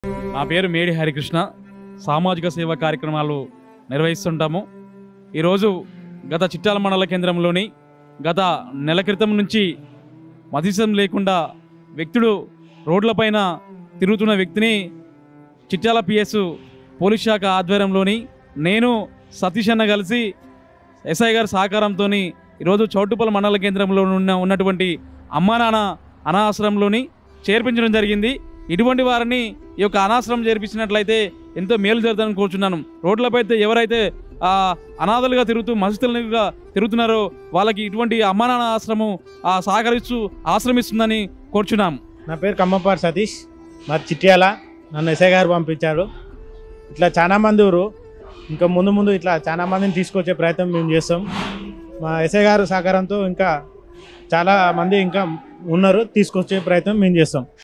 నా పేరు మేడి హరికృష్ణ. సామాజిక సేవా కార్యక్రమాలు నిర్వహిస్తుంటాము. ఈరోజు గత చిట్యాల మండల కేంద్రంలోని గత నెల క్రితం నుంచి మతిస్థిమితం లేకుండా వ్యక్తుడు రోడ్లపైన తిరుగుతున్న వ్యక్తిని చిట్యాల పిఎస్ పోలీస్ శాఖ ఆధ్వర్యంలోని నేను సతీష్ అన్న కలిసి ఎస్ఐ గారి సహకారంతో ఈరోజు చౌటుప్పల్ మండల కేంద్రంలో ఉన్నటువంటి అమ్మా నాన్న అనాశ్రమంలోని చేర్పించడం జరిగింది. ఇటువంటి వారిని ఈ యొక్క అనాశ్రమం చేర్పించినట్లయితే ఎంతో మేలు జరుగుతుందని కోరుచున్నాను. రోడ్లపై ఎవరైతే అనాథలుగా తిరుగుతూ మసితులుగా తిరుగుతున్నారో వాళ్ళకి ఇటువంటి అమ్మా నాన్న ఆశ్రమం సహకరిస్తూ ఆశ్రమిస్తుందని కోరుచున్నాం. నా పేరు కమ్మపాటి సతీష్, మా చిట్యాల. నన్ను ఎస్ఐ గారు పంపించారు. ఇట్లా చాలా మంది ఊరు ఇంకా ముందు ఇట్లా చాలా మందిని తీసుకొచ్చే ప్రయత్నం మేము చేస్తాం. మా ఎస్ఐ గారు సహకారంతో ఇంకా చాలా మంది ఇంకా ఉన్నారు, తీసుకొచ్చే ప్రయత్నం మేము చేస్తాం.